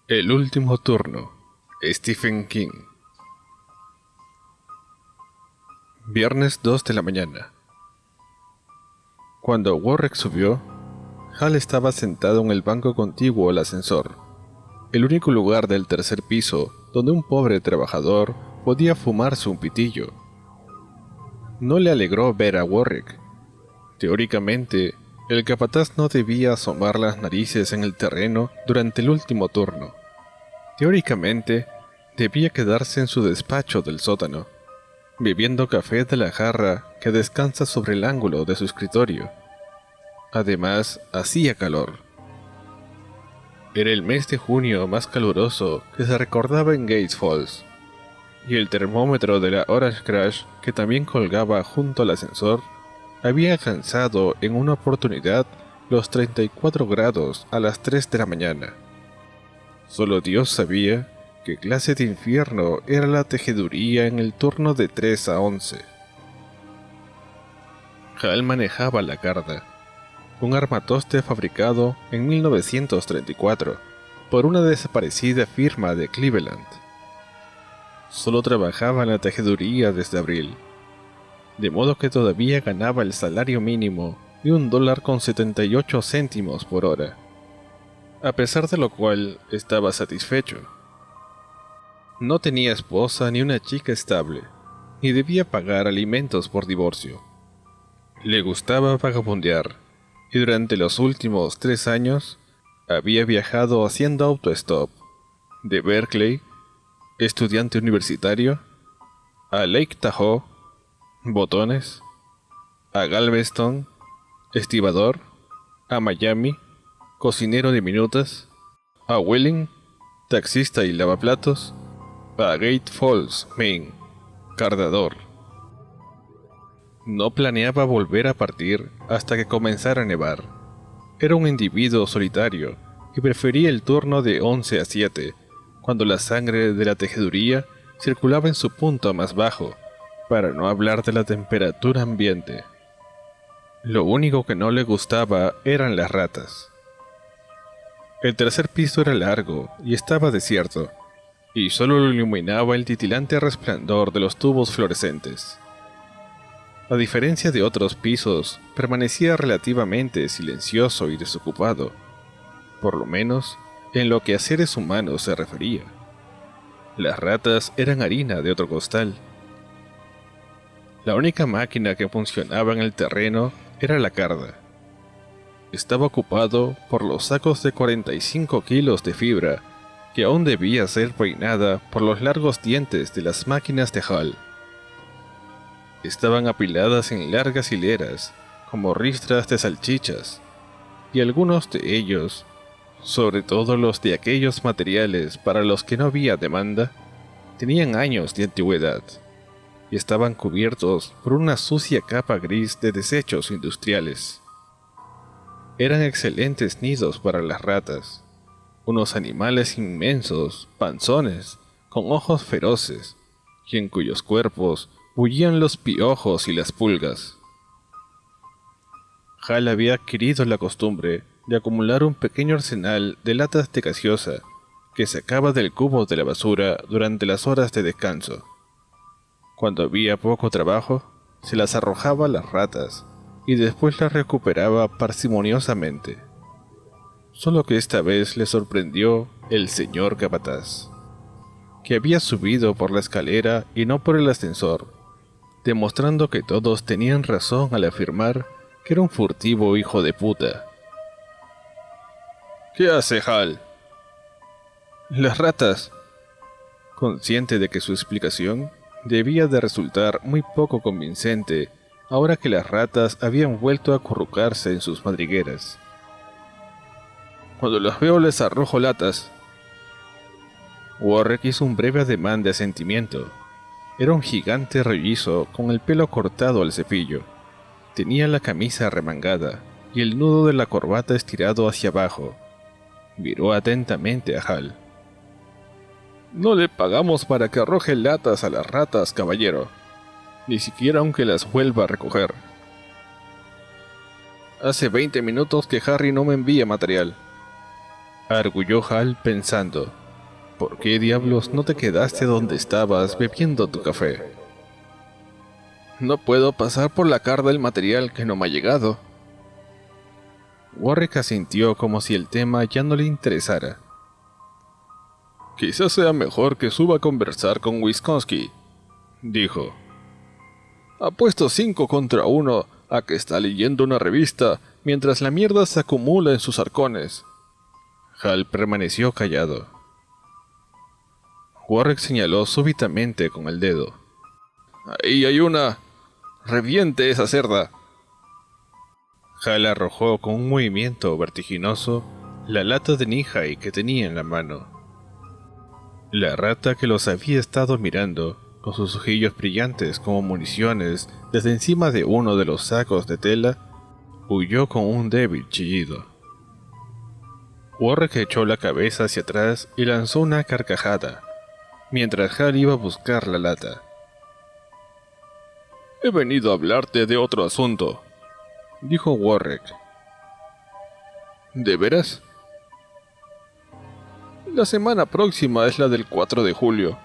El último turno. Stephen King. Viernes 2 de la mañana. Cuando Warwick subió, Hal estaba sentado en el banco contiguo al ascensor, el único lugar del tercer piso donde un pobre trabajador podía fumarse un pitillo. No le alegró ver a Warwick. Teóricamente, el capataz no debía asomar las narices en el terreno durante el último turno. Teóricamente, debía quedarse en su despacho del sótano, bebiendo café de la jarra que descansa sobre el ángulo de su escritorio. Además, hacía calor. Era el mes de junio más caluroso que se recordaba en Gates Falls, y el termómetro de la Orange Crush, que también colgaba junto al ascensor, había alcanzado en una oportunidad los 34 grados a las 3 de la mañana. Solo Dios sabía qué clase de infierno era la tejeduría en el turno de 3 a 11. Hal manejaba la Carda, un armatoste fabricado en 1934 por una desaparecida firma de Cleveland. Solo trabajaba en la tejeduría desde abril, de modo que todavía ganaba el salario mínimo de $1.78 por hora, a pesar de lo cual estaba satisfecho. No tenía esposa ni una chica estable, ni debía pagar alimentos por divorcio. Le gustaba vagabundear, y durante los últimos 3 años había viajado haciendo autostop de Berkeley, estudiante universitario, a Lake Tahoe, Botones, a Galveston, estibador, a Miami, cocinero de minutas, a Wheeling, taxista y lavaplatos, a Gate Falls, Maine, cardador. No planeaba volver a partir hasta que comenzara a nevar. Era un individuo solitario y prefería el turno de 11 a 7, cuando la sangre de la tejeduría circulaba en su punto más bajo, para no hablar de la temperatura ambiente. Lo único que no le gustaba eran las ratas. El tercer piso era largo y estaba desierto, y solo lo iluminaba el titilante resplandor de los tubos fluorescentes. A diferencia de otros pisos, permanecía relativamente silencioso y desocupado, por lo menos en lo que a seres humanos se refería. Las ratas eran harina de otro costal. La única máquina que funcionaba en el terreno era la Carda. Estaba ocupado por los sacos de 45 kilos de fibra que aún debía ser peinada por los largos dientes de las máquinas de Hal. Estaban apiladas en largas hileras, como ristras de salchichas, y algunos de ellos, sobre todo los de aquellos materiales para los que no había demanda, tenían años de antigüedad, y estaban cubiertos por una sucia capa gris de desechos industriales. Eran excelentes nidos para las ratas, unos animales inmensos, panzones, con ojos feroces, y en cuyos cuerpos bullían los piojos y las pulgas. Hal había adquirido la costumbre de acumular un pequeño arsenal de latas de gaseosa que sacaba del cubo de la basura durante las horas de descanso. Cuando había poco trabajo, se las arrojaba a las ratas y después las recuperaba parsimoniosamente. Solo que esta vez le sorprendió el señor capataz, que había subido por la escalera y no por el ascensor, demostrando que todos tenían razón al afirmar que era un furtivo hijo de puta. ¿Qué hace Hal? Las ratas. Consciente de que su explicación debía de resultar muy poco convincente ahora que las ratas habían vuelto a acurrucarse en sus madrigueras. Cuando los veo les arrojo latas. Warwick hizo un breve ademán de asentimiento. Era un gigante rollizo con el pelo cortado al cepillo. Tenía la camisa remangada y el nudo de la corbata estirado hacia abajo. Miró atentamente a Hal. No le pagamos para que arroje latas a las ratas, caballero. Ni siquiera aunque las vuelva a recoger. Hace 20 minutos que Harry no me envía material. arguyó Hal pensando, ¿por qué diablos no te quedaste donde estabas bebiendo tu café? No puedo pasar por la carga del material que no me ha llegado. Warwick asintió como si el tema ya no le interesara. Quizás sea mejor que suba a conversar con Wisconsin, dijo. Apuesto 5 contra 1 a que está leyendo una revista mientras la mierda se acumula en sus arcones. Hal permaneció callado. Warwick señaló súbitamente con el dedo. ¡Ahí hay una! ¡Reviente esa cerda! Hal arrojó con un movimiento vertiginoso la lata de Nihai que tenía en la mano. La rata, que los había estado mirando, con sus ojillos brillantes como municiones desde encima de uno de los sacos de tela, huyó con un débil chillido. Warwick echó la cabeza hacia atrás y lanzó una carcajada, mientras Hal iba a buscar la lata. «He venido a hablarte de otro asunto», dijo Warwick. «¿De veras?» «La semana próxima es la del 4 de julio»,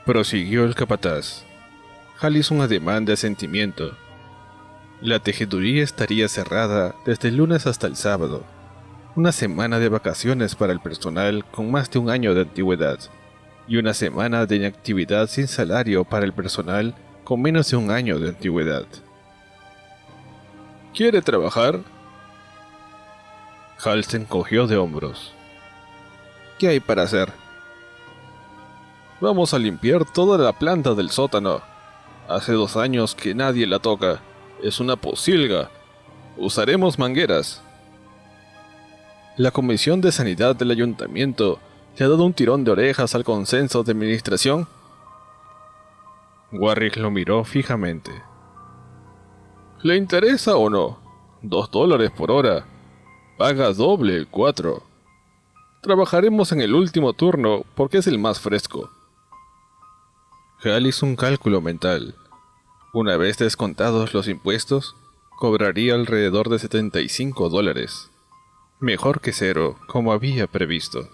prosiguió el capataz. Hal hizo un ademán de asentimiento. La tejeduría estaría cerrada desde el lunes hasta el sábado. Una semana de vacaciones para el personal con más de un año de antigüedad, y una semana de inactividad sin salario para el personal con menos de un año de antigüedad. ¿Quiere trabajar? Hal se encogió de hombros. ¿Qué hay para hacer? Vamos a limpiar toda la planta del sótano. Hace 2 años que nadie la toca. Es una pocilga. Usaremos mangueras. La Comisión de Sanidad del Ayuntamiento le ha dado un tirón de orejas al consenso de administración. Warwick lo miró fijamente. ¿Le interesa o no? $2 por hora. Paga doble el 4. Trabajaremos en el último turno porque es el más fresco. Hal hizo un cálculo mental. Una vez descontados los impuestos, cobraría alrededor de $75. Mejor que 0, como había previsto.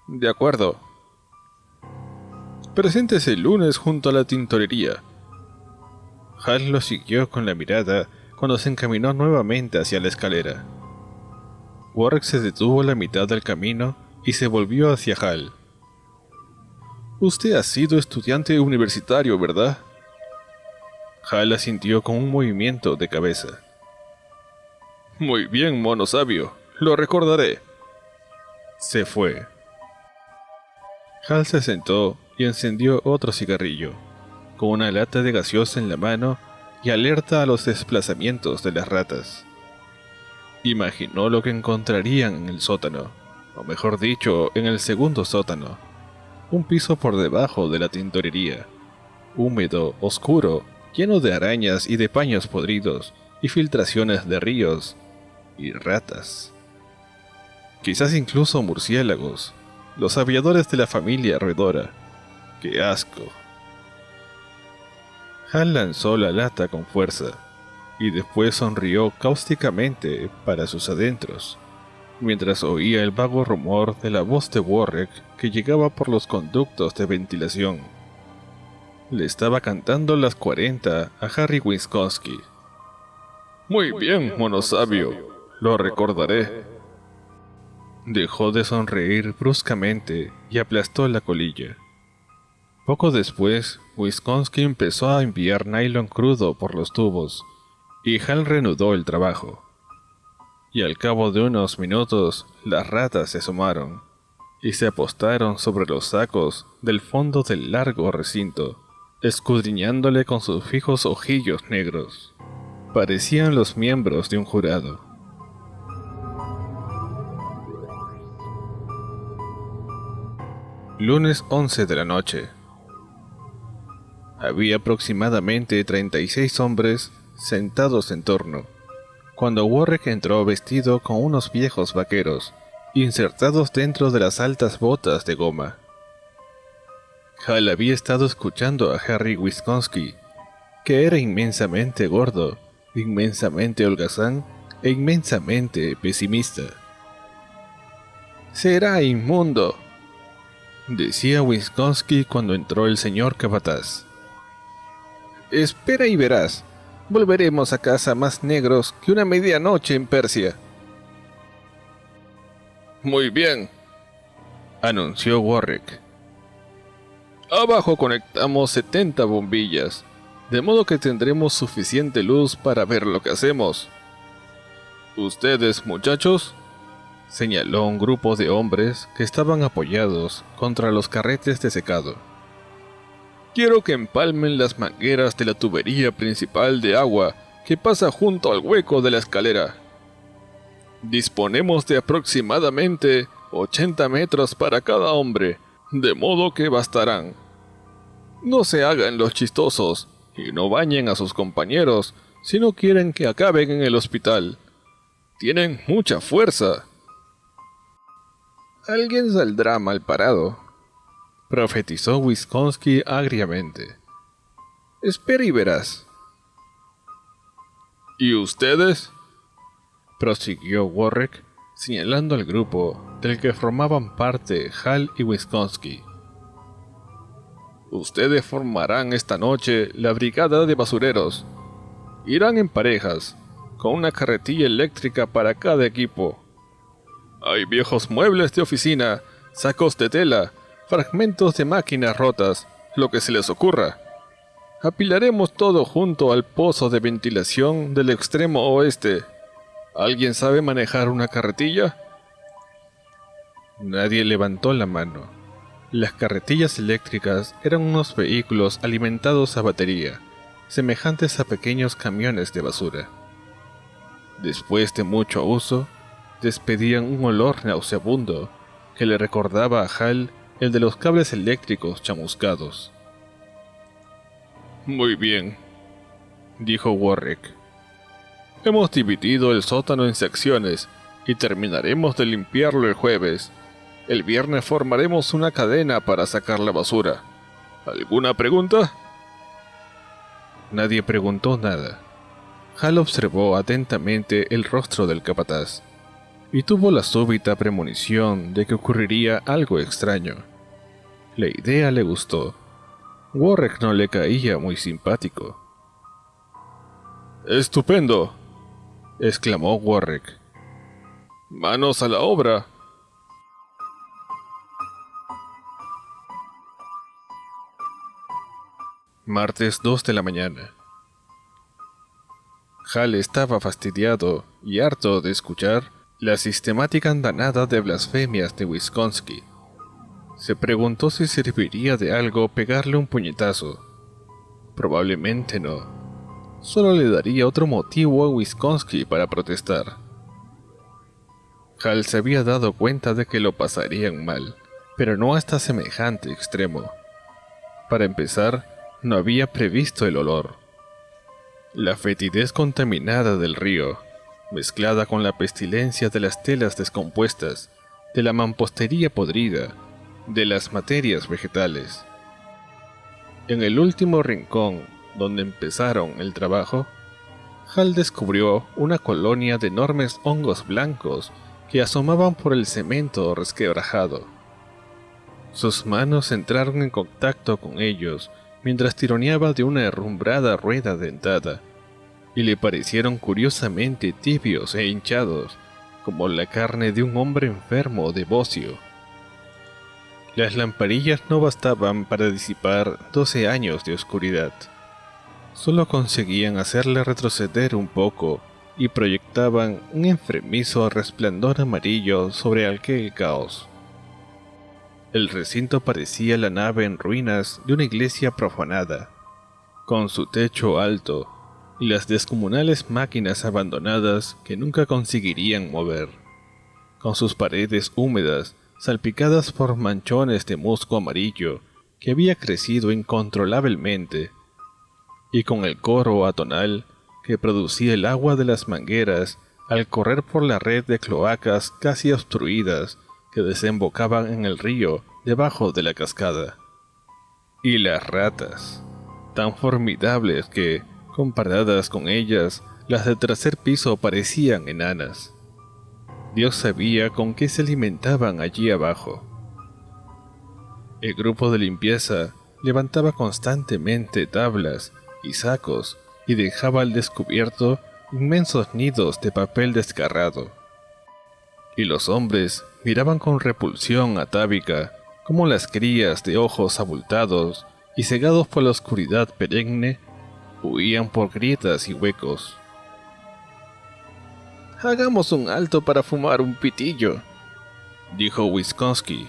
De acuerdo. Preséntese el lunes junto a la tintorería. Hal lo siguió con la mirada cuando se encaminó nuevamente hacia la escalera. Warwick se detuvo a la mitad del camino y se volvió hacia Hal. Usted ha sido estudiante universitario, ¿verdad? Hal asintió con un movimiento de cabeza. Muy bien, mono sabio, lo recordaré. Se fue. Hal se sentó y encendió otro cigarrillo, con una lata de gaseosa en la mano y alerta a los desplazamientos de las ratas. Imaginó lo que encontrarían en el sótano, o mejor dicho, en el segundo sótano. Un piso por debajo de la tintorería, húmedo, oscuro, lleno de arañas y de paños podridos, y filtraciones de ríos, y ratas. Quizás incluso murciélagos, los aviadores de la familia roedora. ¡Qué asco! Hal lanzó la lata con fuerza, y después sonrió cáusticamente para sus adentros, mientras oía el vago rumor de la voz de Warwick que llegaba por los conductos de ventilación. Le estaba cantando las 40 a Harry Wisconsin. Muy bien, mono sabio, lo recordaré. Dejó de sonreír bruscamente y aplastó la colilla. Poco después, Wisconsin empezó a enviar nylon crudo por los tubos, y Hal reanudó el trabajo. Y al cabo de unos minutos, las ratas se asomaron, y se apostaron sobre los sacos del fondo del largo recinto, escudriñándole con sus fijos ojillos negros. Parecían los miembros de un jurado. Lunes 11 de la noche. Había aproximadamente 36 hombres sentados en torno, cuando Warwick entró vestido con unos viejos vaqueros, insertados dentro de las altas botas de goma. Hal había estado escuchando a Harry Wisconsin, que era inmensamente gordo, inmensamente holgazán e inmensamente pesimista. «Será inmundo», decía Wisconsin cuando entró el señor capataz. «Espera y verás. Volveremos a casa más negros que una medianoche en Persia». «Muy bien», anunció Warwick. «Abajo conectamos 70 bombillas, de modo que tendremos suficiente luz para ver lo que hacemos. Ustedes, muchachos», señaló un grupo de hombres que estaban apoyados contra los carretes de secado. «Quiero que empalmen las mangueras de la tubería principal de agua que pasa junto al hueco de la escalera. Disponemos de aproximadamente 80 metros para cada hombre, de modo que bastarán. No se hagan los chistosos y no bañen a sus compañeros si no quieren que acaben en el hospital. Tienen mucha fuerza». «Alguien saldrá mal parado», profetizó Wisconsin agriamente. «Espera y verás». «¿Y ustedes?», prosiguió Warwick, señalando al grupo del que formaban parte Hal y Wisconsin. «Ustedes formarán esta noche la brigada de basureros. Irán en parejas, con una carretilla eléctrica para cada equipo. Hay viejos muebles de oficina, sacos de tela, fragmentos de máquinas rotas, lo que se les ocurra. Apilaremos todo junto al pozo de ventilación del extremo oeste. ¿Alguien sabe manejar una carretilla?». Nadie levantó la mano. Las carretillas eléctricas eran unos vehículos alimentados a batería, semejantes a pequeños camiones de basura. Después de mucho uso, despedían un olor nauseabundo que le recordaba a Hal el de los cables eléctricos chamuscados. «Muy bien», dijo Warwick. «Hemos dividido el sótano en secciones y terminaremos de limpiarlo el jueves. El viernes formaremos una cadena para sacar la basura. ¿Alguna pregunta?». Nadie preguntó nada. Hal observó atentamente el rostro del capataz y tuvo la súbita premonición de que ocurriría algo extraño. La idea le gustó. Warwick no le caía muy simpático. «¡Estupendo!», exclamó Warwick. «¡Manos a la obra!». Martes 2 de la mañana. Hal estaba fastidiado y harto de escuchar la sistemática andanada de blasfemias de Wisconsin. Se preguntó si serviría de algo pegarle un puñetazo. Probablemente no. Solo le daría otro motivo a Wisconsin para protestar. Hal se había dado cuenta de que lo pasarían mal, pero no hasta semejante extremo. Para empezar, no había previsto el olor. La fetidez contaminada del río, mezclada con la pestilencia de las telas descompuestas, de la mampostería podrida, de las materias vegetales. En el último rincón donde empezaron el trabajo, Hal descubrió una colonia de enormes hongos blancos que asomaban por el cemento resquebrajado. Sus manos entraron en contacto con ellos mientras tironeaba de una herrumbrada rueda dentada, y le parecieron curiosamente tibios e hinchados, como la carne de un hombre enfermo de bocio. Las lamparillas no bastaban para disipar 12 años de oscuridad. Solo conseguían hacerle retroceder un poco y proyectaban un enfermizo resplandor amarillo sobre aquel caos. El recinto parecía la nave en ruinas de una iglesia profanada, con su techo alto y las descomunales máquinas abandonadas que nunca conseguirían mover, con sus paredes húmedas salpicadas por manchones de musgo amarillo que había crecido incontrolablemente, y con el coro atonal que producía el agua de las mangueras al correr por la red de cloacas casi obstruidas que desembocaban en el río debajo de la cascada. Y las ratas, tan formidables que, comparadas con ellas, las del tercer piso parecían enanas. Dios sabía con qué se alimentaban allí abajo. El grupo de limpieza levantaba constantemente tablas y sacos y dejaba al descubierto inmensos nidos de papel desgarrado. Y los hombres miraban con repulsión atávica cómo las crías de ojos abultados y cegados por la oscuridad perenne huían por grietas y huecos. «Hagamos un alto para fumar un pitillo», dijo Wisconsin.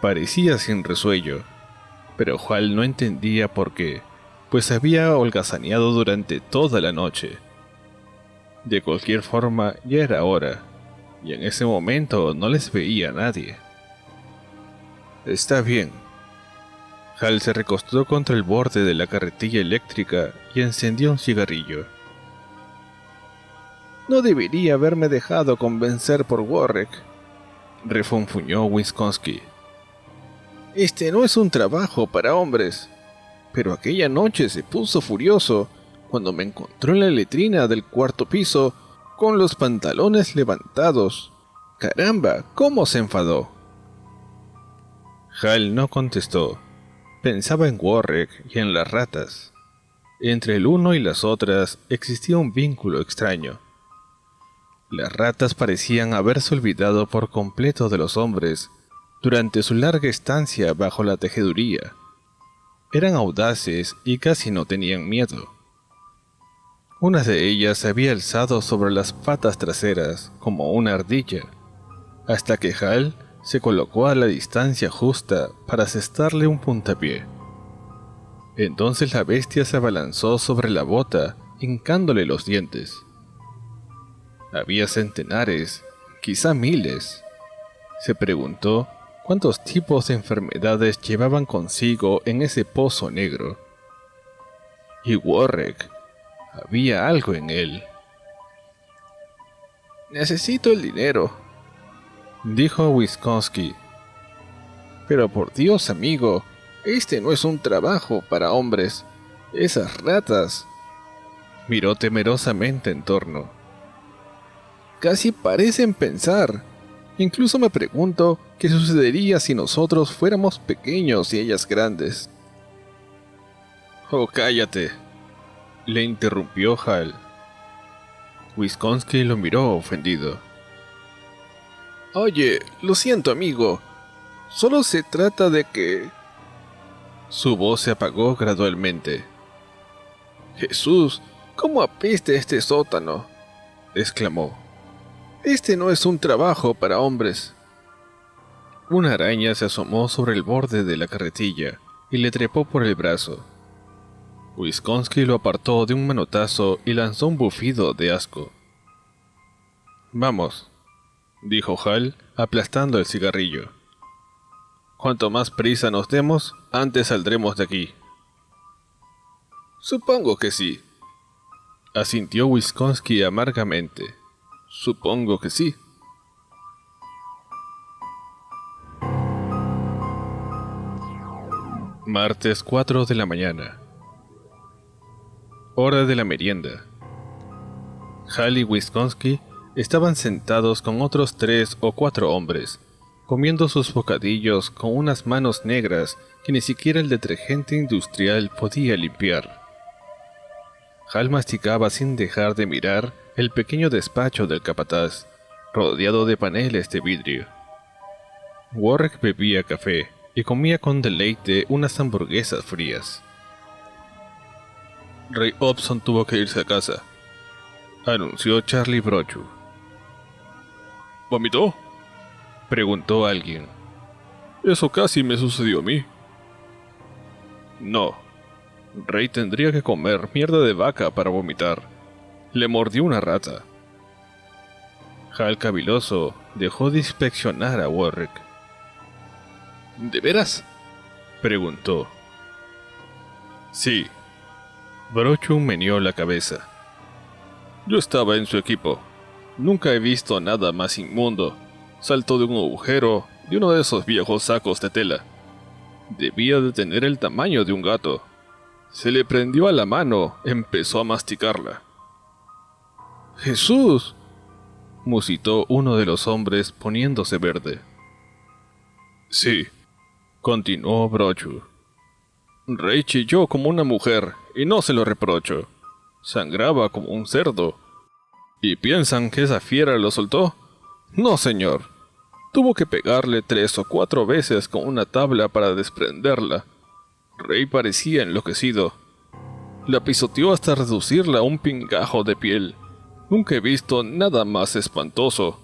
Parecía sin resuello, pero Hal no entendía por qué, pues había holgazaneado durante toda la noche. De cualquier forma, ya era hora, y en ese momento no les veía a nadie. «Está bien». Hal se recostó contra el borde de la carretilla eléctrica y encendió un cigarrillo. «No debería haberme dejado convencer por Warwick», refunfuñó Wisconsin. «Este no es un trabajo para hombres». Pero aquella noche se puso furioso cuando me encontró en la letrina del cuarto piso con los pantalones levantados. ¡Caramba! ¿Cómo se enfadó? Hal no contestó. Pensaba en Warwick y en las ratas. Entre el uno y las otras existía un vínculo extraño. Las ratas parecían haberse olvidado por completo de los hombres durante su larga estancia bajo la tejeduría. Eran audaces y casi no tenían miedo. Una de ellas se había alzado sobre las patas traseras como una ardilla, hasta que Hal se colocó a la distancia justa para asestarle un puntapié. Entonces la bestia se abalanzó sobre la bota, hincándole los dientes. Había centenares, quizá miles. Se preguntó cuántos tipos de enfermedades llevaban consigo en ese pozo negro. Y Warwick, había algo en él. «Necesito el dinero», dijo Wisconsin. «Pero por Dios, amigo, este no es un trabajo para hombres. Esas ratas». Miró temerosamente en torno. «Casi parecen pensar. Incluso me pregunto qué sucedería si nosotros fuéramos pequeños y ellas grandes». «Oh, cállate», le interrumpió Hal. Wisconsin lo miró ofendido. «Oye, lo siento, amigo. Solo se trata de que...» Su voz se apagó gradualmente. «Jesús, ¿cómo apesta este sótano?», exclamó. «Este no es un trabajo para hombres». Una araña se asomó sobre el borde de la carretilla y le trepó por el brazo. Wisconsin lo apartó de un manotazo y lanzó un bufido de asco. «Vamos», dijo Hal, aplastando el cigarrillo. «Cuanto más prisa nos demos, antes saldremos de aquí». «Supongo que sí», asintió Wisconsin amargamente. «Supongo que sí». Martes 4 de la mañana. Hora de la merienda. Hal y Wisconsin estaban sentados con otros 3 o 4 hombres, comiendo sus bocadillos con unas manos negras que ni siquiera el detergente industrial podía limpiar. Hal masticaba sin dejar de mirar el pequeño despacho del capataz, rodeado de paneles de vidrio. Warwick bebía café y comía con deleite unas hamburguesas frías. «Ray Hobson tuvo que irse a casa», anunció Charlie Brochu. «¿Vomitó?», preguntó alguien. «Eso casi me sucedió a mí». «No. Ray tendría que comer mierda de vaca para vomitar. Le mordió una rata». Hal, caviloso, dejó de inspeccionar a Warwick. «¿De veras?», preguntó. «Sí». Brochu meneó la cabeza. «Yo estaba en su equipo. Nunca he visto nada más inmundo. Saltó de un agujero de uno de esos viejos sacos de tela. Debía de tener el tamaño de un gato. Se le prendió a la mano, empezó a masticarla». «¡Jesús!», musitó uno de los hombres poniéndose verde. Sí, continuó Brochu. Rey chilló como una mujer, y no se lo reprocho. Sangraba como un cerdo. ¿Y piensan que esa fiera lo soltó? No, señor. Tuvo que pegarle 3 o 4 veces con una tabla para desprenderla. Rey parecía enloquecido. La pisoteó hasta reducirla a un pingajo de piel. Nunca he visto nada más espantoso.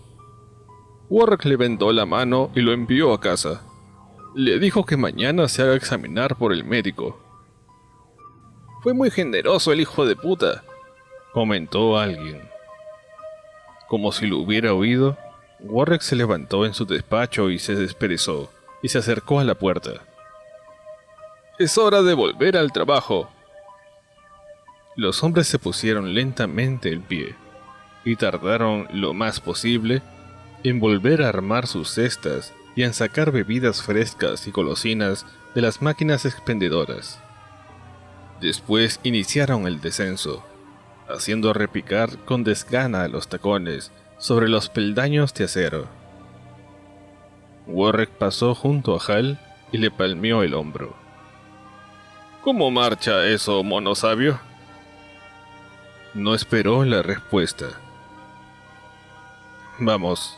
Warwick le vendó la mano y lo envió a casa. Le dijo que mañana se haga examinar por el médico. Fue muy generoso el hijo de puta, comentó alguien. Como si lo hubiera oído, Warwick se levantó en su despacho y se desperezó, y se acercó a la puerta. Es hora de volver al trabajo. Los hombres se pusieron lentamente en pie, y tardaron lo más posible en volver a armar sus cestas y en sacar bebidas frescas y golosinas de las máquinas expendedoras. Después iniciaron el descenso, haciendo repicar con desgana los tacones sobre los peldaños de acero. Warwick pasó junto a Hal y le palmeó el hombro. ¿Cómo marcha eso, mono sabio? No esperó la respuesta. Vamos,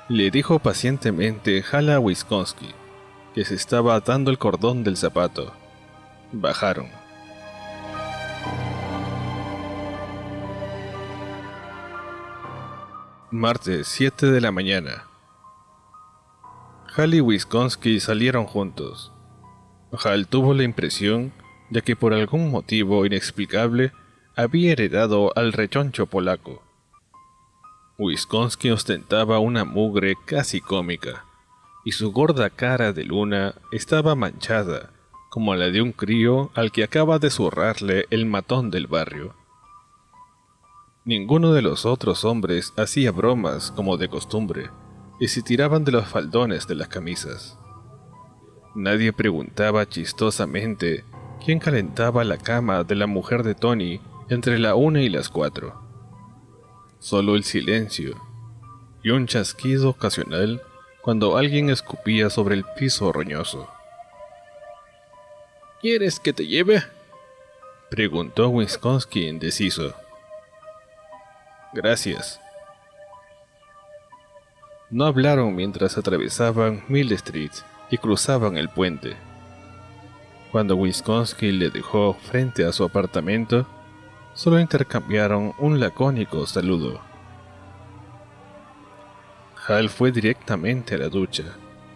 le dijo pacientemente Hal a Wisconsin, que se estaba atando el cordón del zapato. Bajaron. Martes 7 de la mañana. Hal y Wisconsin salieron juntos. Hal tuvo la impresión de que por algún motivo inexplicable había heredado al rechoncho polaco. Wisconsin ostentaba una mugre casi cómica, y su gorda cara de luna estaba manchada, como la de un crío al que acaba de zurrarle el matón del barrio. Ninguno de los otros hombres hacía bromas como de costumbre, y se tiraban de los faldones de las camisas. Nadie preguntaba chistosamente quién calentaba la cama de la mujer de Tony entre la 1 y las 4. Solo el silencio, y un chasquido ocasional cuando alguien escupía sobre el piso roñoso. ¿Quieres que te lleve?, preguntó Wisconsin indeciso. Gracias. No hablaron mientras atravesaban Mill Street y cruzaban el puente. Cuando Wisconsin le dejó frente a su apartamento, solo intercambiaron un lacónico saludo. Hal fue directamente a la ducha,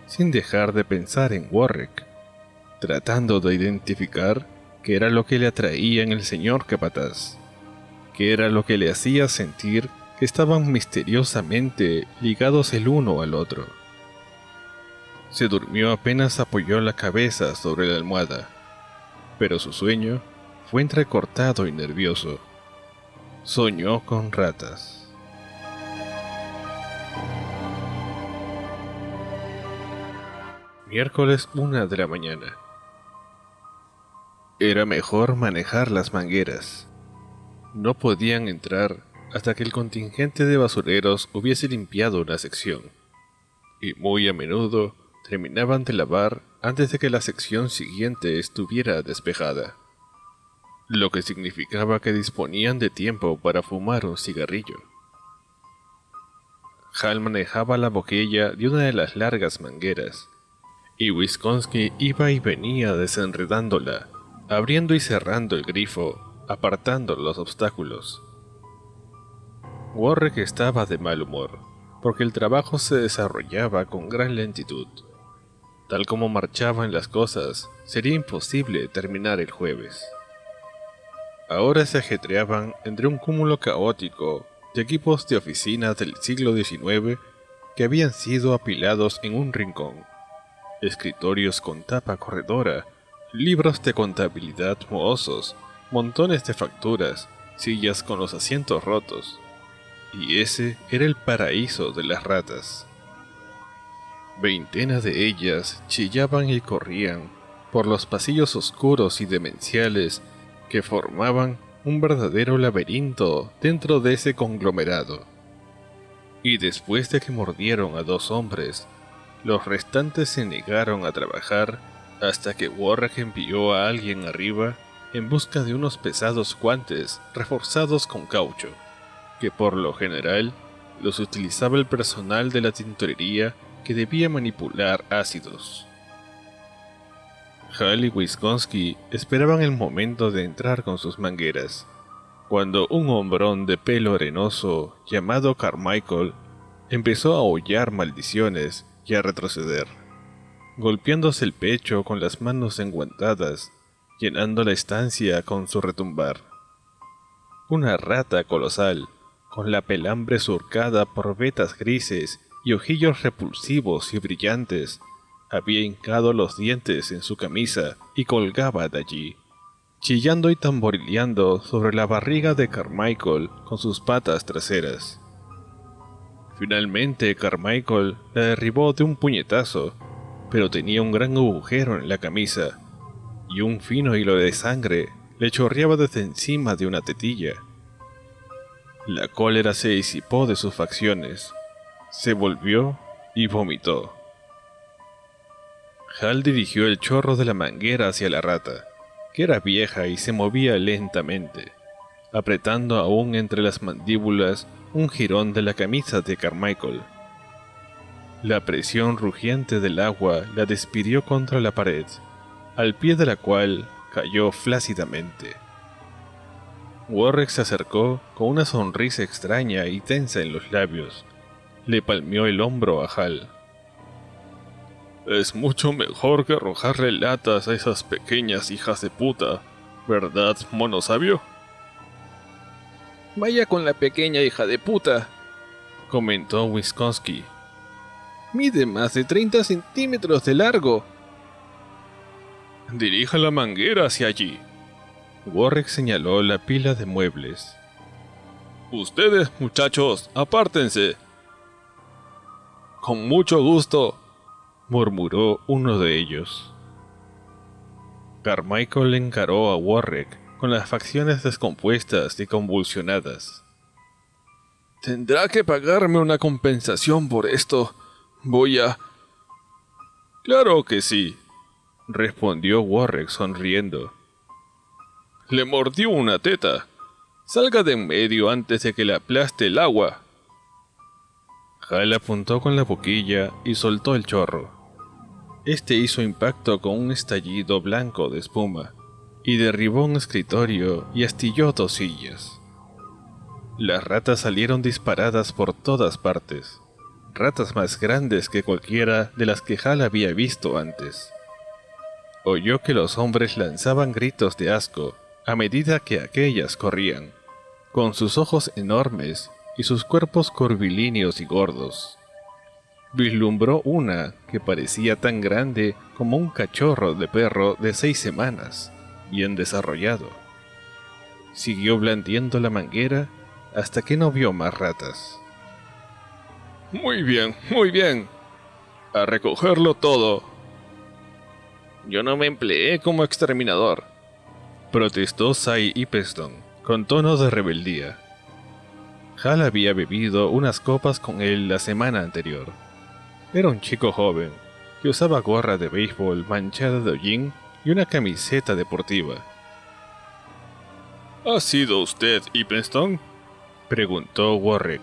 sin dejar de pensar en Warwick, tratando de identificar qué era lo que le atraía en el señor capataz, qué era lo que le hacía sentir que estaban misteriosamente ligados el uno al otro. Se durmió apenas apoyó la cabeza sobre la almohada, pero su sueño fue entrecortado y nervioso. Soñó con ratas. Miércoles 1 de la mañana. Era mejor manejar las mangueras. No podían entrar hasta que el contingente de basureros hubiese limpiado una sección, y muy a menudo terminaban de lavar antes de que la sección siguiente estuviera despejada, lo que significaba que disponían de tiempo para fumar un cigarrillo. Hal manejaba la boquilla de una de las largas mangueras, y Wisconsin iba y venía desenredándola, abriendo y cerrando el grifo, apartando los obstáculos. Warwick estaba de mal humor, porque el trabajo se desarrollaba con gran lentitud. Tal como marchaban las cosas, sería imposible terminar el jueves. Ahora se ajetreaban entre un cúmulo caótico de equipos de oficina del siglo XIX que habían sido apilados en un rincón, escritorios con tapa corredora, libros de contabilidad mohosos, montones de facturas, sillas con los asientos rotos. Y ese era el paraíso de las ratas. Veintenas de ellas chillaban y corrían por los pasillos oscuros y demenciales que formaban un verdadero laberinto dentro de ese conglomerado. y después de que mordieron a 2 hombres, los restantes se negaron a trabajar hasta que Warwick envió a alguien arriba en busca de unos pesados guantes reforzados con caucho, que por lo general los utilizaba el personal de la tintorería que debía manipular ácidos. Hal y Wisconsin esperaban el momento de entrar con sus mangueras, cuando un hombrón de pelo arenoso llamado Carmichael empezó a aullar maldiciones y a retroceder, golpeándose el pecho con las manos enguantadas, llenando la estancia con su retumbar. Una rata colosal, con la pelambre surcada por vetas grises y ojillos repulsivos y brillantes, había hincado los dientes en su camisa y colgaba de allí, chillando y tamborileando sobre la barriga de Carmichael con sus patas traseras. Finalmente Carmichael la derribó de un puñetazo, pero tenía un gran agujero en la camisa, y un fino hilo de sangre le chorreaba desde encima de una tetilla. La cólera se disipó de sus facciones, se volvió y vomitó. Hal dirigió el chorro de la manguera hacia la rata, que era vieja y se movía lentamente, apretando aún entre las mandíbulas un jirón de la camisa de Carmichael. La presión rugiente del agua la despidió contra la pared, al pie de la cual cayó flácidamente. Warwick se acercó con una sonrisa extraña y tensa en los labios. Le palmeó el hombro a Hal. Es mucho mejor que arrojarle latas a esas pequeñas hijas de puta, ¿verdad, mono sabio? Vaya con la pequeña hija de puta, comentó Wisconsin. Mide más de 30 centímetros de largo. Dirija la manguera hacia allí. Warwick señaló la pila de muebles. Ustedes, muchachos, apártense. Con mucho gusto, murmuró uno de ellos. Carmichael encaró a Warwick con las facciones descompuestas y convulsionadas. Tendrá que pagarme una compensación por esto. Voy a... Claro que sí, respondió Warwick sonriendo. Le mordió una teta. Salga de en medio antes de que le aplaste el agua. Hal apuntó con la boquilla y soltó el chorro. Este hizo impacto con un estallido blanco de espuma, y derribó un escritorio y astilló 2 sillas. Las ratas salieron disparadas por todas partes, ratas más grandes que cualquiera de las que Hal había visto antes. Oyó que los hombres lanzaban gritos de asco a medida que aquellas corrían, con sus ojos enormes y sus cuerpos curvilíneos y gordos. Vislumbró una que parecía tan grande como un cachorro de perro de 6 semanas, bien desarrollado. Siguió blandiendo la manguera hasta que no vio más ratas. Muy bien, a recogerlo todo. Yo no me empleé como exterminador, protestó Cy Ipeston con tono de rebeldía. Hal había bebido unas copas con él la semana anterior. Era un chico joven, que usaba gorra de béisbol manchada de hollín y una camiseta deportiva. ¿Ha sido usted Ipeston?, preguntó Warwick.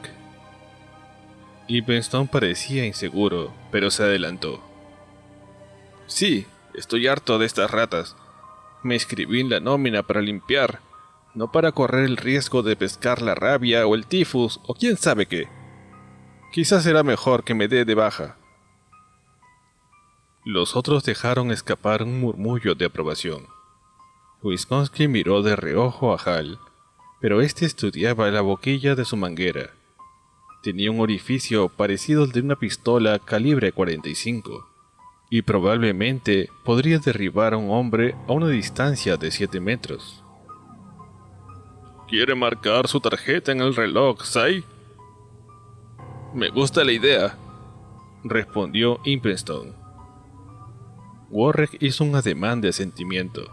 Ipeston parecía inseguro, pero se adelantó. Sí, estoy harto de estas ratas. Me inscribí en la nómina para limpiar, no para correr el riesgo de pescar la rabia o el tifus o quién sabe qué. Quizás será mejor que me dé de baja. Los otros dejaron escapar un murmullo de aprobación. Wisconsin miró de reojo a Hal, pero este estudiaba la boquilla de su manguera. Tenía un orificio parecido al de una pistola calibre 45, y probablemente podría derribar a un hombre a una distancia de 7 metros. ¿Quiere marcar su tarjeta en el reloj, Cy? Me gusta la idea, respondió Ipeston. Warwick hizo un ademán de asentimiento.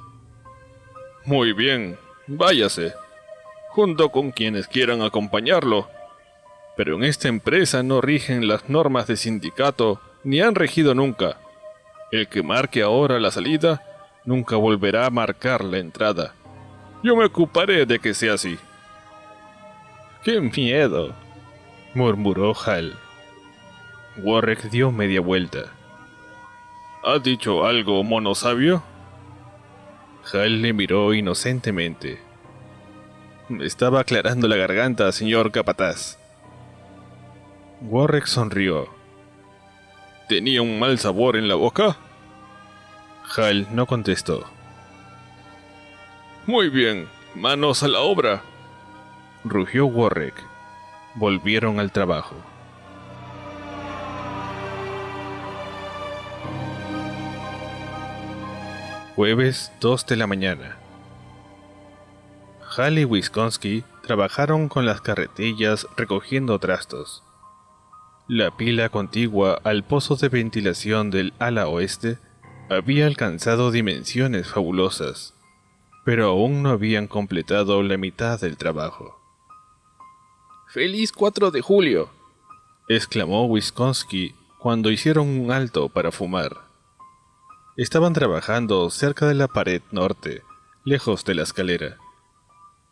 Muy bien, váyase, junto con quienes quieran acompañarlo. Pero en esta empresa no rigen las normas de sindicato, ni han regido nunca. El que marque ahora la salida, nunca volverá a marcar la entrada. Yo me ocuparé de que sea así. ¡Qué miedo!, murmuró Hal. Warwick dio media vuelta. ¿Ha dicho algo, mono sabio? Hal le miró inocentemente. Me estaba aclarando la garganta, señor capataz. Warwick sonrió. ¿Tenía un mal sabor en la boca? Hal no contestó. Muy bien, manos a la obra, rugió Warwick. Volvieron al trabajo. Jueves 2 de la mañana. Hal y Wisconsin trabajaron con las carretillas recogiendo trastos. La pila contigua al pozo de ventilación del ala oeste había alcanzado dimensiones fabulosas, pero aún no habían completado la mitad del trabajo. ¡Feliz 4 de julio! exclamó Wisconsin cuando hicieron un alto para fumar. Estaban trabajando cerca de la pared norte, lejos de la escalera.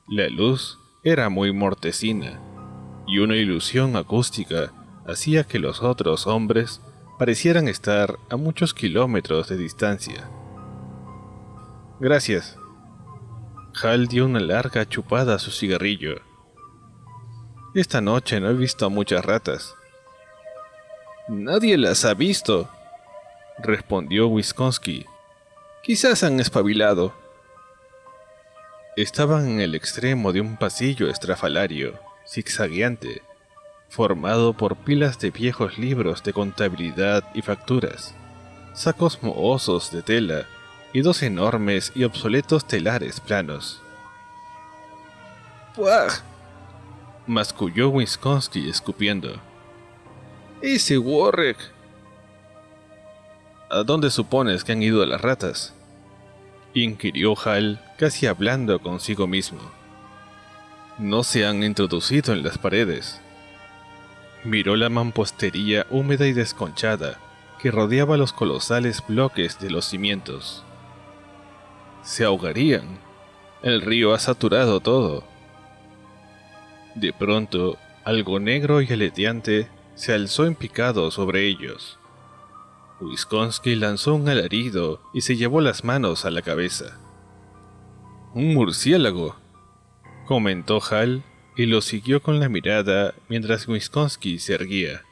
La luz era muy mortecina, y una ilusión acústica hacía que los otros hombres parecieran estar a muchos kilómetros de distancia. Gracias. Hal dio una larga chupada a su cigarrillo. Esta noche no he visto a muchas ratas. Nadie las ha visto, respondió Wisconsin. Quizás han espabilado. Estaban en el extremo de un pasillo estrafalario, zigzagueante, formado por pilas de viejos libros de contabilidad y facturas, sacos mohosos de tela y dos enormes y obsoletos telares planos. ¡Puah!, masculló Wisconsin escupiendo. ¡Ese Warwick! ¿A dónde supones que han ido las ratas?, inquirió Hal, casi hablando consigo mismo. No se han introducido en las paredes. Miró la mampostería húmeda y desconchada que rodeaba los colosales bloques de los cimientos. Se ahogarían. El río ha saturado todo. De pronto, algo negro y aleteante se alzó en picado sobre ellos. Wisconsin lanzó un alarido y se llevó las manos a la cabeza. «Un murciélago», comentó Hal y lo siguió con la mirada mientras Wisconsin se erguía.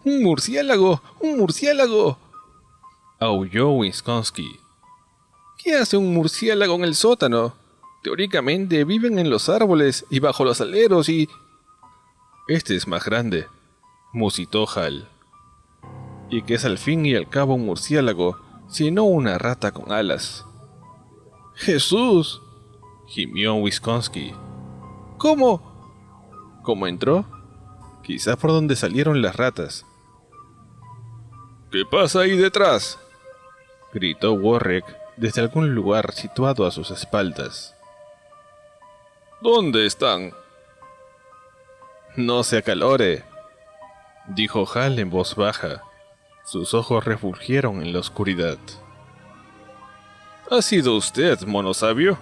¡Un murciélago! ¡Un murciélago!, aulló Wisconsin. ¿Qué hace un murciélago en el sótano? Teóricamente viven en los árboles y bajo los aleros y... Este es más grande, musitó Hal. Y que es al fin y al cabo un murciélago, sino una rata con alas. ¡Jesús!, gimió Wisconsin. ¿Cómo? ¿Cómo entró? Quizá por donde salieron las ratas. ¿Qué pasa ahí detrás?, gritó Warwick desde algún lugar situado a sus espaldas. ¿Dónde están? No se acalore, dijo Hal en voz baja. Sus ojos refulgieron en la oscuridad. ¿Ha sido usted, mono sabio?,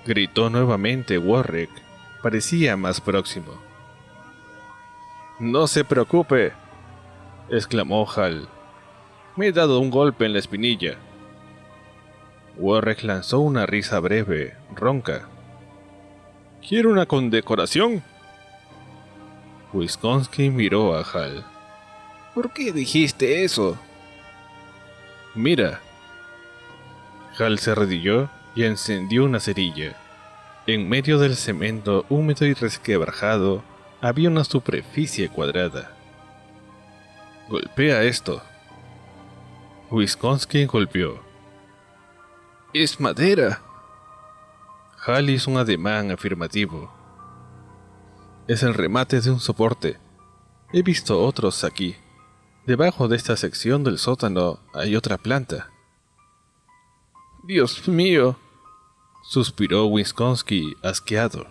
gritó nuevamente Warwick. Parecía más próximo. No se preocupe, exclamó Hal. me he dado un golpe en la espinilla. Warwick lanzó una risa breve, ronca. ¿Quiere una condecoración? Wisconsin miró a Hal. ¿Por qué dijiste eso? Mira. Hal se arrodilló y encendió una cerilla. En medio del cemento húmedo y resquebrajado había una superficie cuadrada. Golpea esto. Wisconsin golpeó. Es madera. Hal hizo un ademán afirmativo. Es el remate de un soporte. He visto otros aquí. Debajo de esta sección del sótano hay otra planta. Dios mío, suspiró Wisconsin asqueado.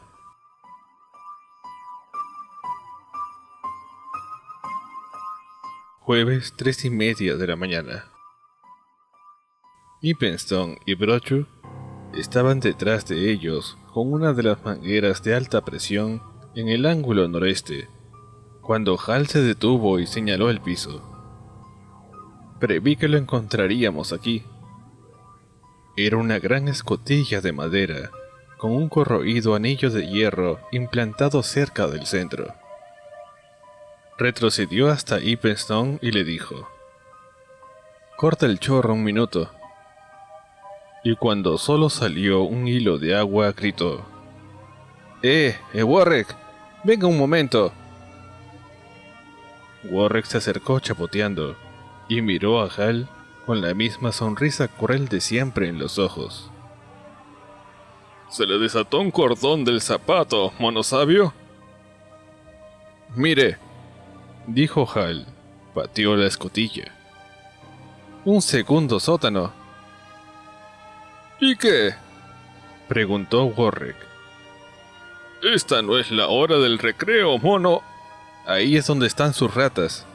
Jueves 3:30 de la mañana. Ippenstone y Brochu estaban detrás de ellos con una de las mangueras de alta presión en el ángulo noreste, cuando Hal se detuvo y señaló el piso. Preví que lo encontraríamos aquí. Era una gran escotilla de madera, con un corroído anillo de hierro implantado cerca del centro. Retrocedió hasta Ippenstone y le dijo: «Corta el chorro un minuto». Y cuando solo salió un hilo de agua, gritó: Warwick, venga un momento». Warwick se acercó chapoteando y miró a Hal con la misma sonrisa cruel de siempre en los ojos. «¿Se le desató un cordón del zapato, mono sabio?» «Mire», dijo Hal, pateó la escotilla. «Un segundo sótano». «¿Y qué?», preguntó Warwick. «Esta no es la hora del recreo, mono». «Ahí es donde están sus ratas»,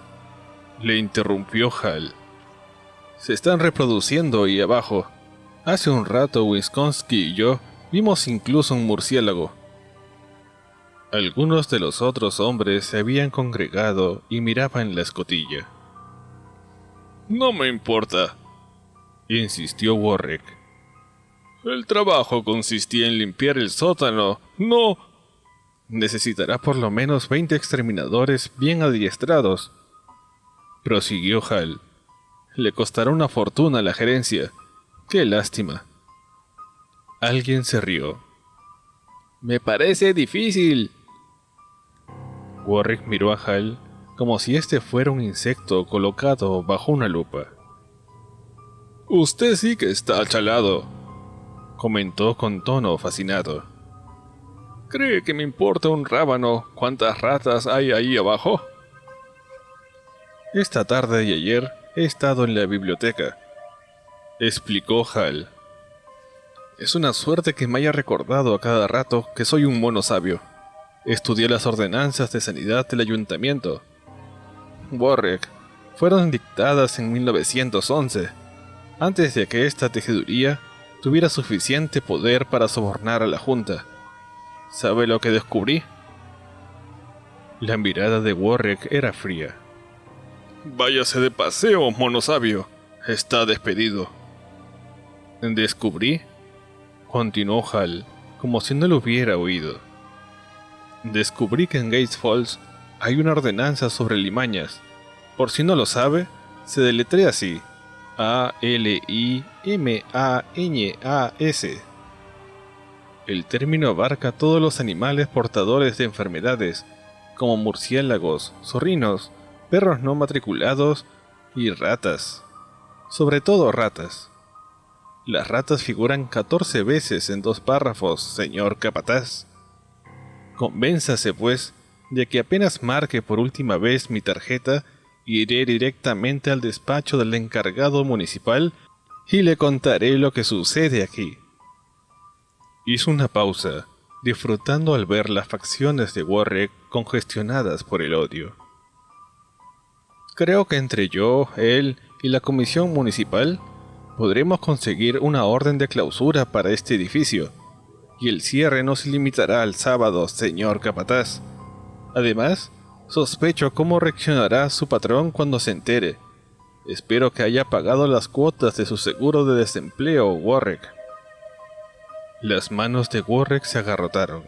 le interrumpió Hal. «Se están reproduciendo ahí abajo. Hace un rato Wisconsin y yo vimos incluso un murciélago». Algunos de los otros hombres se habían congregado y miraban la escotilla. «No me importa», insistió Warwick. «El trabajo consistía en limpiar el sótano, no...» «Necesitará por lo menos 20 exterminadores bien adiestrados», prosiguió Hal. «Le costará una fortuna a la gerencia. ¡Qué lástima!». Alguien se rió. «Me parece difícil». Warwick miró a Hal como si este fuera un insecto colocado bajo una lupa. «Usted sí que está achalado», comentó con tono fascinado. «¿Cree que me importa un rábano cuántas ratas hay ahí abajo?» «Esta tarde y ayer he estado en la biblioteca», explicó Hal. «Es una suerte que me haya recordado a cada rato que soy un mono sabio. Estudié las ordenanzas de sanidad del ayuntamiento. Warwick, fueron dictadas en 1911, antes de que esta tejeduría tuviera suficiente poder para sobornar a la Junta. ¿Sabe lo que descubrí?». La mirada de Warwick era fría. «Váyase de paseo, mono sabio. Está despedido». «Descubrí», continuó Hal, como si no lo hubiera oído. «Descubrí que en Gates Falls hay una ordenanza sobre limañas. Por si no lo sabe, se deletrea así: ALIMANAS. El término abarca todos los animales portadores de enfermedades, como murciélagos, zorrinos, perros no matriculados y ratas. Sobre todo ratas. Las ratas figuran 14 veces en 2 párrafos, señor capataz. Convénzase, pues, de que apenas marque por última vez mi tarjeta, iré directamente al despacho del encargado municipal y le contaré lo que sucede aquí». Hizo una pausa, disfrutando al ver las facciones de Warwick congestionadas por el odio. «Creo que entre yo, él y la comisión municipal podremos conseguir una orden de clausura para este edificio, y el cierre no se limitará al sábado, señor capataz. Además, sospecho cómo reaccionará su patrón cuando se entere. Espero que haya pagado las cuotas de su seguro de desempleo, Warwick». Las manos de Warwick se agarrotaron.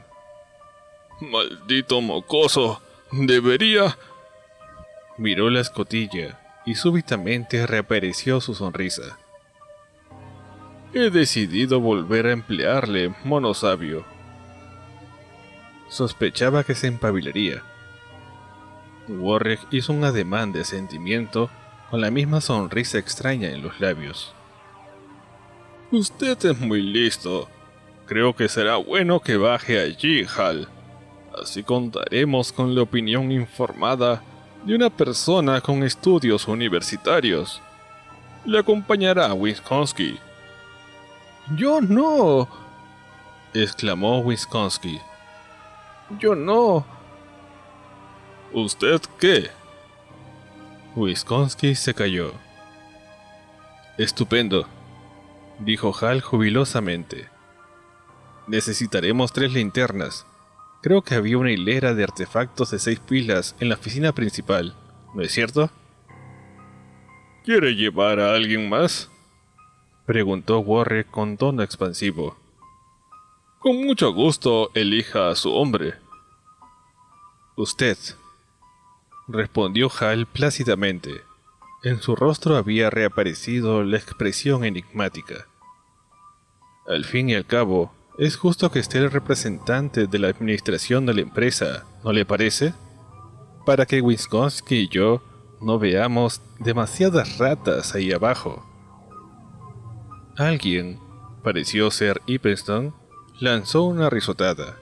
«Maldito mocoso, debería...». Miró la escotilla y súbitamente reapareció su sonrisa. «He decidido volver a emplearle, mono sabio». Sospechaba que se empabilaría. Warwick hizo un ademán de asentimiento con la misma sonrisa extraña en los labios. «Usted es muy listo. Creo que será bueno que baje allí, Hal. Así contaremos con la opinión informada de una persona con estudios universitarios. Le acompañará Wisconsin». «¡Yo no!», exclamó Wisconsin. «¡Yo no!». ¿Usted qué?», Wisconsin se calló. Estupendo, dijo Hal jubilosamente. Necesitaremos 3 linternas. Creo que había una hilera de artefactos de 6 pilas en la oficina principal, ¿no es cierto? ¿Quiere llevar a alguien más? Preguntó Warwick con tono expansivo. Con mucho gusto, elija a su hombre. Usted, respondió Hal plácidamente. En su rostro había reaparecido la expresión enigmática. Al fin y al cabo, es justo que esté el representante de la administración de la empresa, ¿no le parece? Para que Wisconsin y yo no veamos demasiadas ratas ahí abajo. Alguien, pareció ser Ipenston, lanzó una risotada.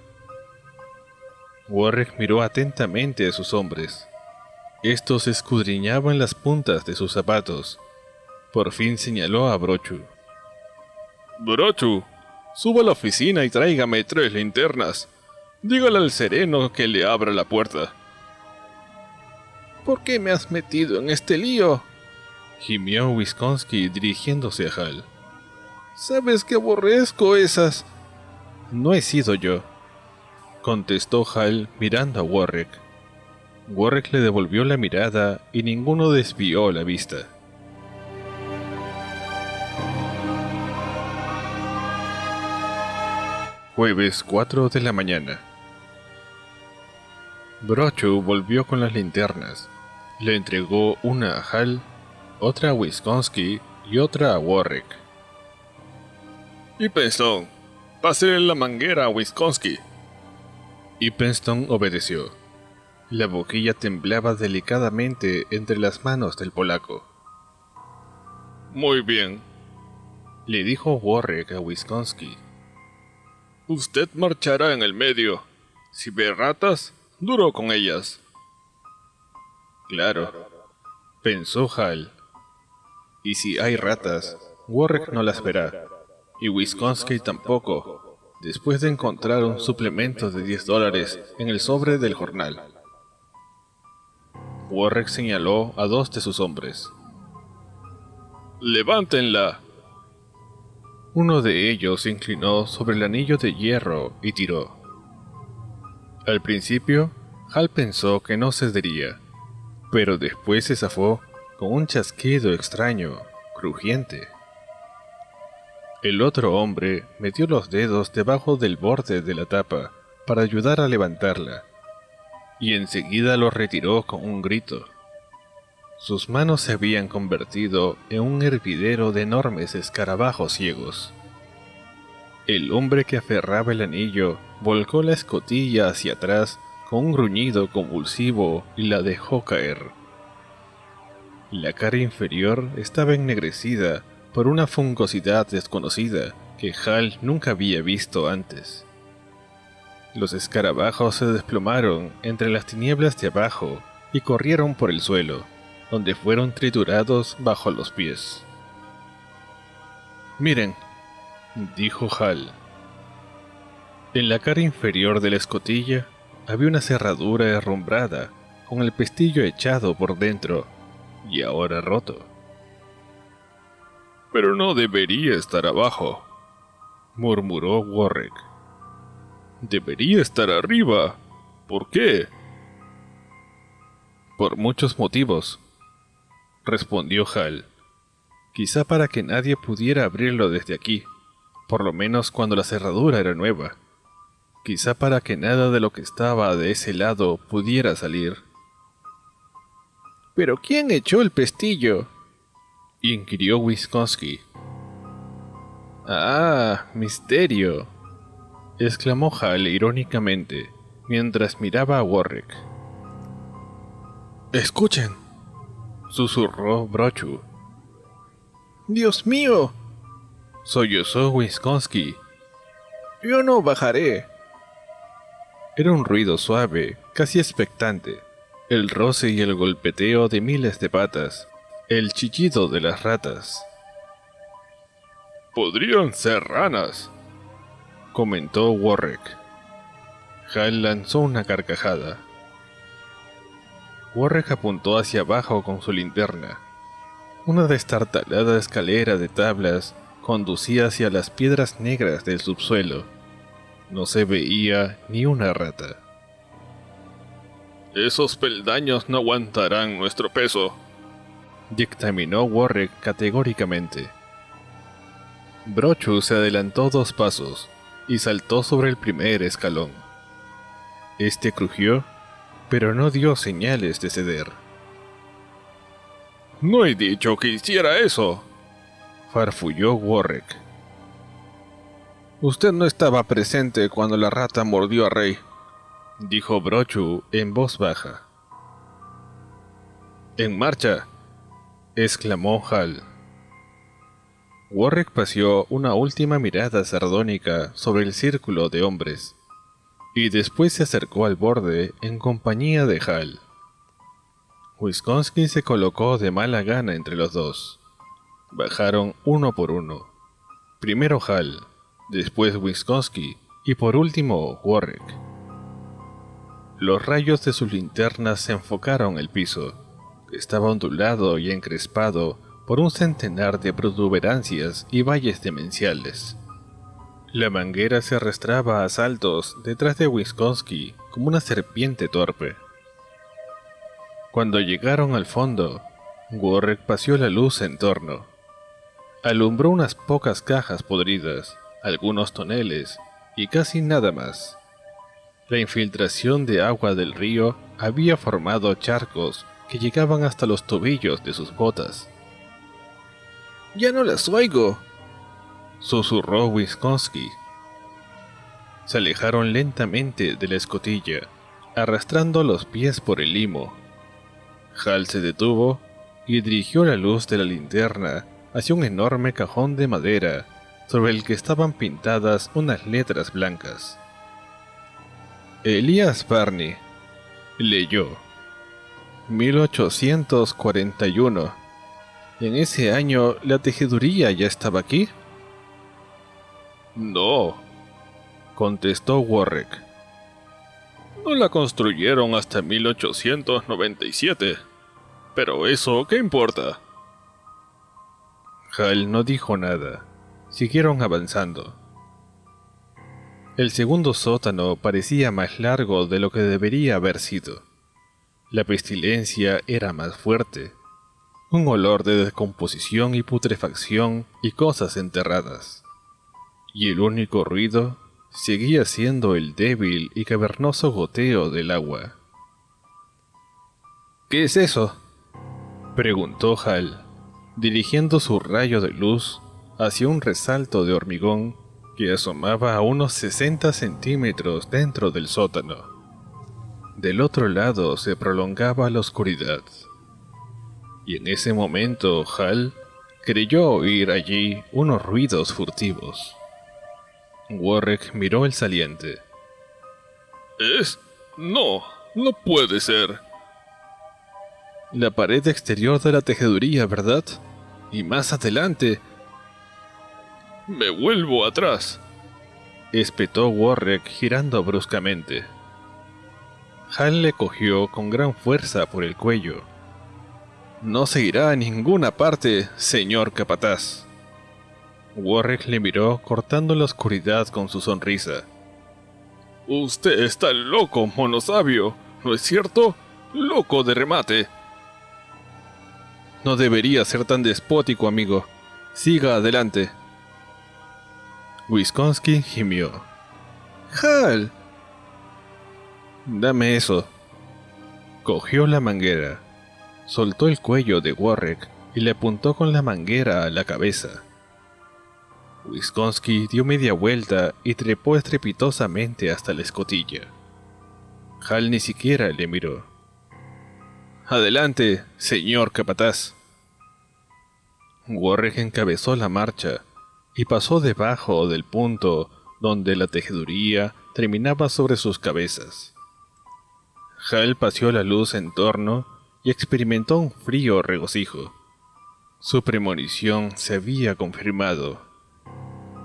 Warwick miró atentamente a sus hombres. Estos escudriñaban las puntas de sus zapatos. Por fin señaló a Brochu. Brochu, suba a la oficina y tráigame 3 linternas. Dígale al sereno que le abra la puerta. ¿Por qué me has metido en este lío?, gimió Wisconsin dirigiéndose a Hal. Sabes que aborrezco esas... No he sido yo, contestó Hal mirando a Warwick. Warwick le devolvió la mirada y ninguno desvió la vista. Jueves 4 de la mañana. Brochu volvió con las linternas. Le entregó una a Hal, otra a Wisconsin y otra a Warwick. Ipenston, pásele la manguera a Wisconsin. Ipenston obedeció. La boquilla temblaba delicadamente entre las manos del polaco. Muy bien, le dijo Warwick a Wisconsin. Usted marchará en el medio. Si ve ratas, duro con ellas. Claro, pensó Hal. Y si hay ratas, Warwick no las verá, y Wisconsin tampoco, después de encontrar un suplemento de $10 en el sobre del jornal. Warwick señaló a 2 de sus hombres. ¡Levántenla! Uno de ellos se inclinó sobre el anillo de hierro y tiró. Al principio, Hal pensó que no cedería, pero después se zafó con un chasquido extraño, crujiente. El otro hombre metió los dedos debajo del borde de la tapa para ayudar a levantarla, y enseguida los retiró con un grito. Sus manos se habían convertido en un hervidero de enormes escarabajos ciegos. El hombre que aferraba el anillo volcó la escotilla hacia atrás con un gruñido convulsivo y la dejó caer. La cara inferior estaba ennegrecida por una fungosidad desconocida que Hal nunca había visto antes. Los escarabajos se desplomaron entre las tinieblas de abajo y corrieron por el suelo, donde fueron triturados bajo los pies. «Miren», dijo Hal. En la cara inferior de la escotilla había una cerradura herrumbrada, con el pestillo echado por dentro, y ahora roto. «Pero no debería estar abajo», murmuró Warwick. «Debería estar arriba. ¿Por qué?» «Por muchos motivos», respondió Hal. «Quizá para que nadie pudiera abrirlo desde aquí, por lo menos cuando la cerradura era nueva. Quizá para que nada de lo que estaba de ese lado pudiera salir». ¿Pero quién echó el pestillo?, inquirió Wisconsin. «Ah, misterio», exclamó Hal irónicamente, mientras miraba a Warwick. «Escuchen», susurró Brochu. «¡Dios mío!», sollozó Wisconsin. «Yo no bajaré». Era un ruido suave, casi expectante, el roce y el golpeteo de miles de patas, el chillido de las ratas. «Podrían ser ranas», comentó Warwick. Hal lanzó una carcajada. Warwick apuntó hacia abajo con su linterna. Una destartalada escalera de tablas conducía hacia las piedras negras del subsuelo. No se veía ni una rata. Esos peldaños no aguantarán nuestro peso, dictaminó Warwick categóricamente. Brochu se adelantó 2 pasos y saltó sobre el primer escalón. Este crujió, pero no dio señales de ceder. No he dicho que hiciera eso, farfulló Warwick. Usted no estaba presente cuando la rata mordió a Rey, dijo Brochu en voz baja. ¡En marcha!, exclamó Hal. Warwick paseó una última mirada sardónica sobre el círculo de hombres, y después se acercó al borde en compañía de Hal. Wisconsin se colocó de mala gana entre los dos. Bajaron uno por uno. Primero Hal, después Wisconsin y por último Warwick. Los rayos de sus linternas se enfocaron el piso, que estaba ondulado y encrespado por un centenar de protuberancias y valles demenciales. La manguera se arrastraba a saltos detrás de Wisconsin como una serpiente torpe. Cuando llegaron al fondo, Warwick paseó la luz en torno. Alumbró unas pocas cajas podridas, algunos toneles y casi nada más. La infiltración de agua del río había formado charcos que llegaban hasta los tobillos de sus botas. «Ya no las oigo», susurró Wisconsin. Se alejaron lentamente de la escotilla, arrastrando los pies por el limo. Hal se detuvo y dirigió la luz de la linterna hacia un enorme cajón de madera sobre el que estaban pintadas unas letras blancas. Elias Barney, leyó. 1841. ¿En ese año la tejeduría ya estaba aquí? No, contestó Warwick. No la construyeron hasta 1897. Pero eso, ¿qué importa? Hal no dijo nada. Siguieron avanzando. El segundo sótano parecía más largo de lo que debería haber sido. La pestilencia era más fuerte. Un olor de descomposición y putrefacción y cosas enterradas. Y el único ruido seguía siendo el débil y cavernoso goteo del agua. «¿Qué es eso?», preguntó Hal, dirigiendo su rayo de luz hacia un resalto de hormigón que asomaba a unos 60 centímetros dentro del sótano. Del otro lado se prolongaba la oscuridad. Y en ese momento Hal creyó oír allí unos ruidos furtivos. Warwick miró el saliente. No puede ser. La pared exterior de la tejeduría, ¿verdad? Y más adelante. Me vuelvo atrás, espetó Warwick girando bruscamente. Hal le cogió con gran fuerza por el cuello. «No se irá a ninguna parte, señor capataz». Warwick le miró cortando la oscuridad con su sonrisa. «Usted está loco, monosabio, ¿no es cierto? Loco de remate». «No debería ser tan despótico, amigo. Siga adelante». Wisconsin gimió. «Hal». «Dame eso». Cogió la manguera, soltó el cuello de Warwick y le apuntó con la manguera a la cabeza. Wisconsin dio media vuelta y trepó estrepitosamente hasta la escotilla. Hal ni siquiera le miró. «Adelante, señor capataz». Warwick encabezó la marcha y pasó debajo del punto donde la tejeduría terminaba sobre sus cabezas. Hal paseó la luz en torno y experimentó un frío regocijo. Su premonición se había confirmado.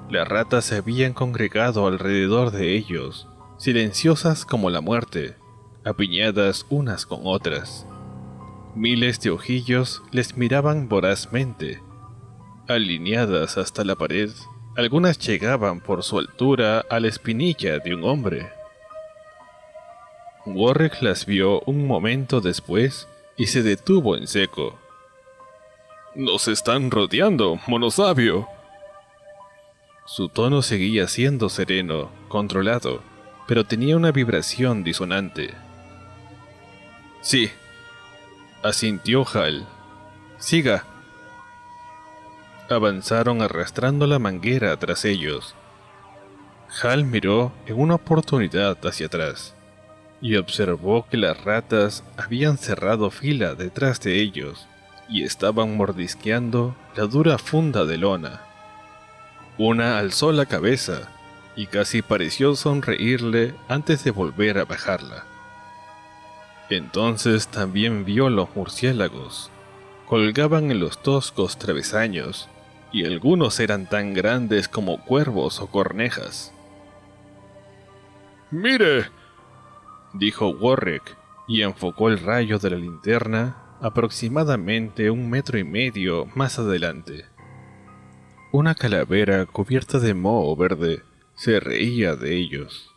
Las ratas se habían congregado alrededor de ellos, silenciosas como la muerte, apiñadas unas con otras, Miles de ojillos les miraban vorazmente. Alineadas hasta la pared, algunas llegaban por su altura a la espinilla de un hombre. Warwick las vio un momento después y se detuvo en seco. ¡Nos están rodeando, monosabio! Su tono seguía siendo sereno, controlado, pero tenía una vibración disonante. Sí, asintió Hal. Siga. Avanzaron arrastrando la manguera tras ellos. Hal miró en una oportunidad hacia atrás y observó que las ratas habían cerrado fila detrás de ellos y estaban mordisqueando la dura funda de lona. Una alzó la cabeza y casi pareció sonreírle antes de volver a bajarla. Entonces también vio los murciélagos. Colgaban en los toscos travesaños, y algunos eran tan grandes como cuervos o cornejas. ¡Mire!, dijo Warwick, y enfocó el rayo de la linterna aproximadamente 1,5 metros más adelante. Una calavera cubierta de moho verde se reía de ellos.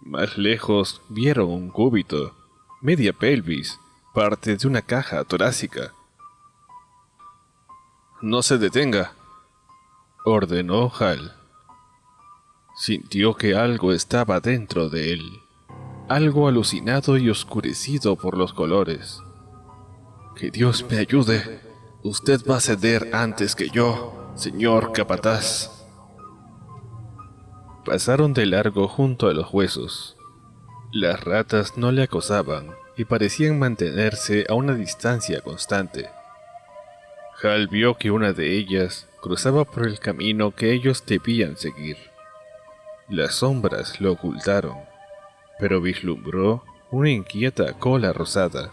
Más lejos vieron un cúbito, media pelvis, parte de una caja torácica. «No se detenga», ordenó Hal. Sintió que algo estaba dentro de él, algo alucinado y oscurecido por los colores. «Que Dios me ayude. Usted va a ceder antes que yo, señor capataz». Pasaron de largo junto a los huesos. Las ratas no le acosaban y parecían mantenerse a una distancia constante. Hal vio que una de ellas cruzaba por el camino que ellos debían seguir. Las sombras lo ocultaron, pero vislumbró una inquieta cola rosada,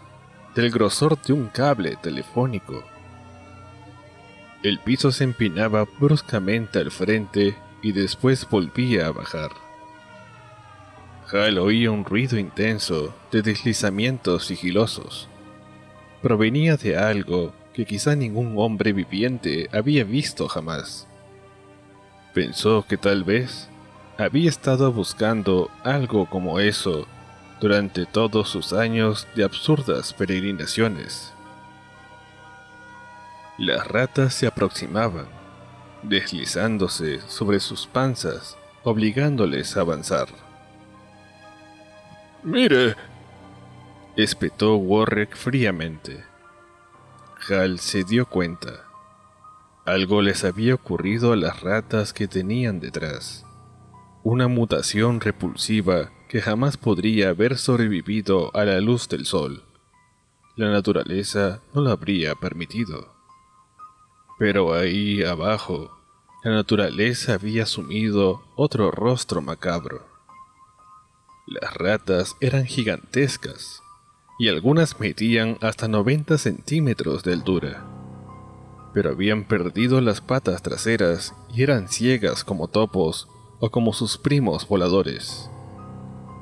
del grosor de un cable telefónico. El piso se empinaba bruscamente al frente y después volvía a bajar. Hal oía un ruido intenso de deslizamientos sigilosos. Provenía de algo que quizá ningún hombre viviente había visto jamás. Pensó que tal vez había estado buscando algo como eso durante todos sus años de absurdas peregrinaciones. Las ratas se aproximaban, deslizándose sobre sus panzas, obligándoles a avanzar. «Mire», espetó Warwick fríamente. Hal se dio cuenta. Algo les había ocurrido a las ratas que tenían detrás. Una mutación repulsiva que jamás podría haber sobrevivido a la luz del sol. La naturaleza no lo habría permitido. Pero ahí abajo, la naturaleza había asumido otro rostro macabro. Las ratas eran gigantescas, y algunas medían hasta 90 centímetros de altura. Pero habían perdido las patas traseras y eran ciegas como topos o como sus primos voladores.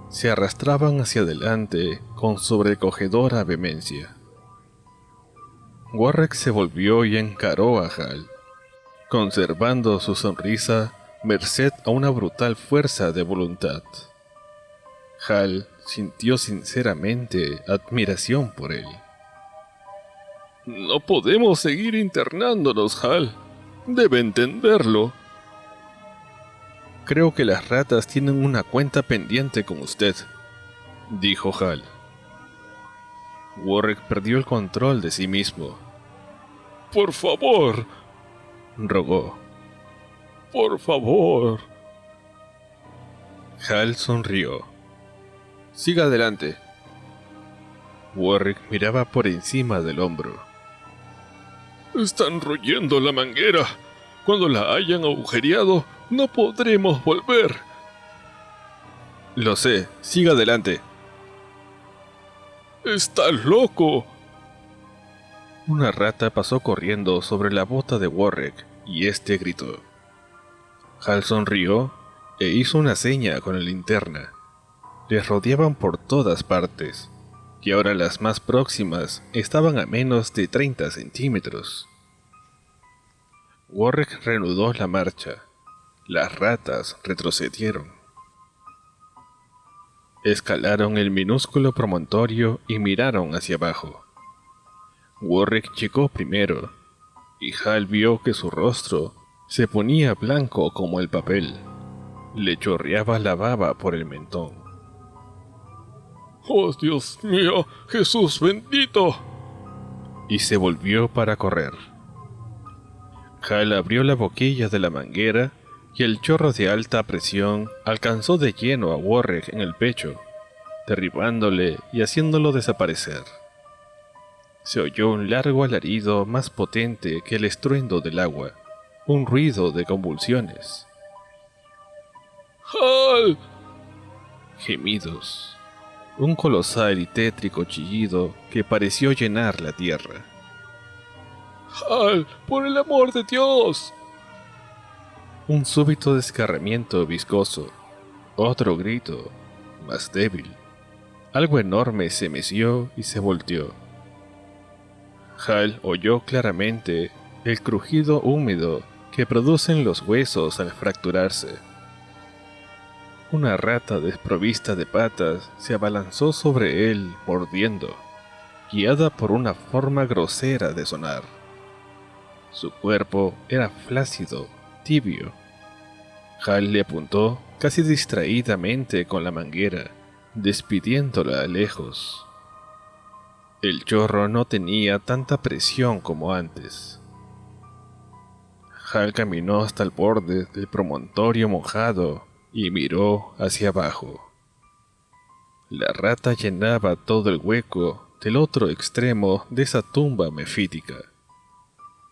Se arrastraban hacia adelante con sobrecogedora vehemencia. Warwick se volvió y encaró a Hal, conservando su sonrisa merced a una brutal fuerza de voluntad. Hal sintió sinceramente admiración por él. «No podemos seguir internándonos, Hal. Debe entenderlo». «Creo que las ratas tienen una cuenta pendiente con usted», dijo Hal. Warwick perdió el control de sí mismo. «Por favor», rogó. «Por favor». Hal sonrió. «Siga adelante». Warwick miraba por encima del hombro. «Están royendo la manguera. Cuando la hayan agujereado, no podremos volver». «Lo sé. Siga adelante». «¡Estás loco!». Una rata pasó corriendo sobre la bota de Warwick y este gritó. Hal sonrió e hizo una seña con la linterna. Les rodeaban por todas partes, y ahora las más próximas estaban a menos de 30 centímetros. Warwick reanudó la marcha. Las ratas retrocedieron. Escalaron el minúsculo promontorio y miraron hacia abajo. Warwick llegó primero, y Hal vio que su rostro se ponía blanco como el papel. Le chorreaba la baba por el mentón. ¡Oh, Dios mío! ¡Jesús bendito! Y se volvió para correr. Hal abrió la boquilla de la manguera y el chorro de alta presión alcanzó de lleno a Warwick en el pecho, derribándole y haciéndolo desaparecer. Se oyó un largo alarido más potente que el estruendo del agua, un ruido de convulsiones. ¡Hal! Gemidos. Un colosal y tétrico chillido que pareció llenar la tierra. ¡Hal! ¡Por el amor de Dios! Un súbito desgarramiento viscoso. Otro grito, más débil. Algo enorme se meció y se volteó. Hal oyó claramente el crujido húmedo que producen los huesos al fracturarse. Una rata desprovista de patas se abalanzó sobre él mordiendo, guiada por una forma grosera de sonar. Su cuerpo era flácido, tibio. Hal le apuntó casi distraídamente con la manguera, despidiéndola lejos. El chorro no tenía tanta presión como antes. Hal caminó hasta el borde del promontorio mojado y miró hacia abajo. La rata llenaba todo el hueco del otro extremo de esa tumba mefítica.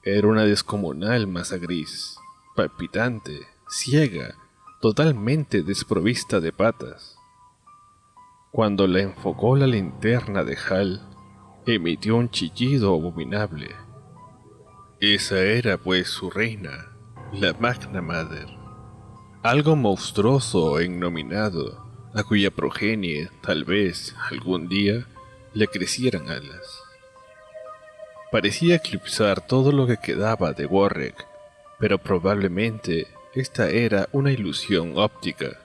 Era una descomunal masa gris, palpitante, ciega, totalmente desprovista de patas. Cuando la enfocó la linterna de Hal, emitió un chillido abominable. Esa era pues su reina, la Magna Mater. Algo monstruoso e innominado, a cuya progenie tal vez algún día le crecieran alas. Parecía eclipsar todo lo que quedaba de Warwick, pero probablemente esta era una ilusión óptica.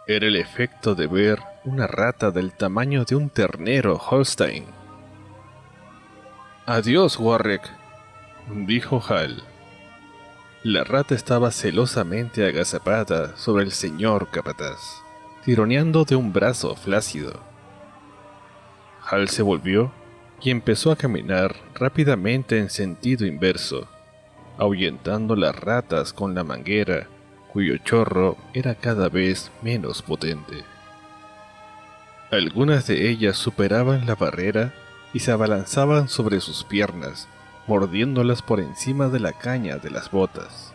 Era el efecto de ver una rata del tamaño de un ternero Holstein. «Adiós, Warwick», dijo Hal. La rata estaba celosamente agazapada sobre el señor capataz, tironeando de un brazo flácido. Hal se volvió y empezó a caminar rápidamente en sentido inverso, ahuyentando las ratas con la manguera, cuyo chorro era cada vez menos potente. Algunas de ellas superaban la barrera y se abalanzaban sobre sus piernas, mordiéndolas por encima de la caña de las botas.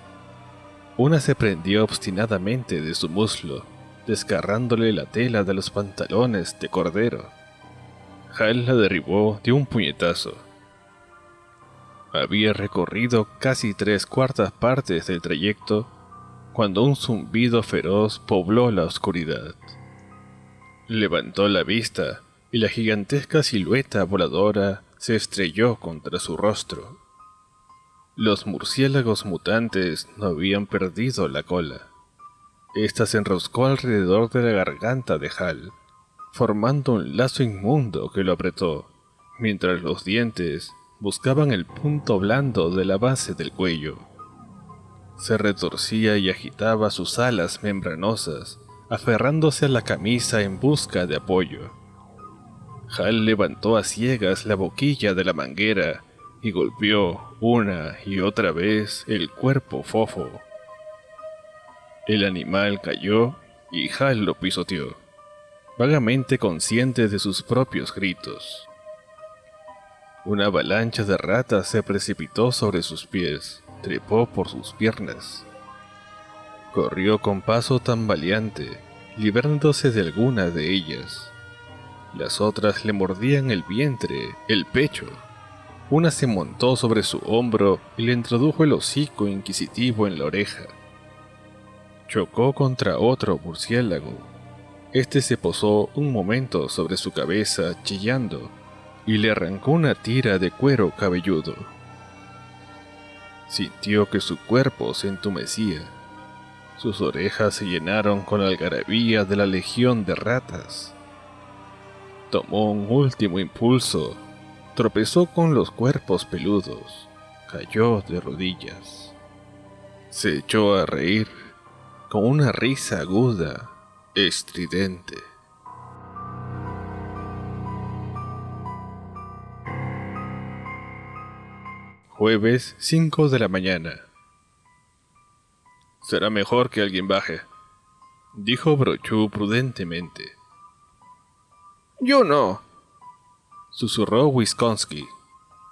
Una se prendió obstinadamente de su muslo, desgarrándole la tela de los pantalones de cordero. Hal la derribó de un puñetazo. Había recorrido casi 3/4 partes del trayecto cuando un zumbido feroz pobló la oscuridad. Levantó la vista y la gigantesca silueta voladora se estrelló contra su rostro. Los murciélagos mutantes no habían perdido la cola. Esta se enroscó alrededor de la garganta de Hal, formando un lazo inmundo que lo apretó, mientras los dientes buscaban el punto blando de la base del cuello. Se retorcía y agitaba sus alas membranosas, aferrándose a la camisa en busca de apoyo. Hal levantó a ciegas la boquilla de la manguera y golpeó una y otra vez el cuerpo fofo. El animal cayó y Hal lo pisoteó, vagamente consciente de sus propios gritos. Una avalancha de ratas se precipitó sobre sus pies, trepó por sus piernas. Corrió con paso tambaleante, librándose de alguna de ellas. Las otras le mordían el vientre, el pecho. Una se montó sobre su hombro y le introdujo el hocico inquisitivo en la oreja. Chocó contra otro murciélago. Este se posó un momento sobre su cabeza chillando y le arrancó una tira de cuero cabelludo. Sintió que su cuerpo se entumecía. Sus orejas se llenaron con la algarabía de la legión de ratas. Tomó un último impulso, tropezó con los cuerpos peludos, cayó de rodillas. Se echó a reír, con una risa aguda, estridente. Jueves 5 de la mañana. Será mejor que alguien baje, dijo Brochu prudentemente. Yo no, susurró Wisconsin.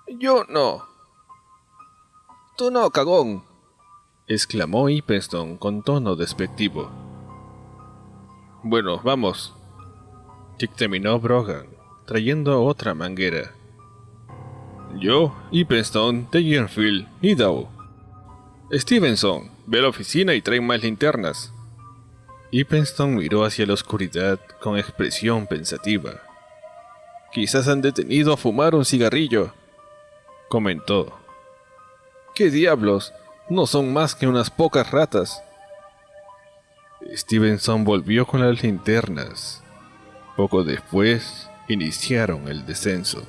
yo no. Tú no, cagón, exclamó Ippenston con tono despectivo. Bueno, vamos, dictaminó Brogan, trayendo otra manguera. Yo, Ippenston, Tegenfield, Nidau. Stevenson, ve a la oficina y trae más linternas. Ippenston miró hacia la oscuridad con expresión pensativa. Quizás han detenido a fumar un cigarrillo, comentó. ¿Qué diablos? No son más que unas pocas ratas. Stevenson volvió con las linternas. Poco después, iniciaron el descenso.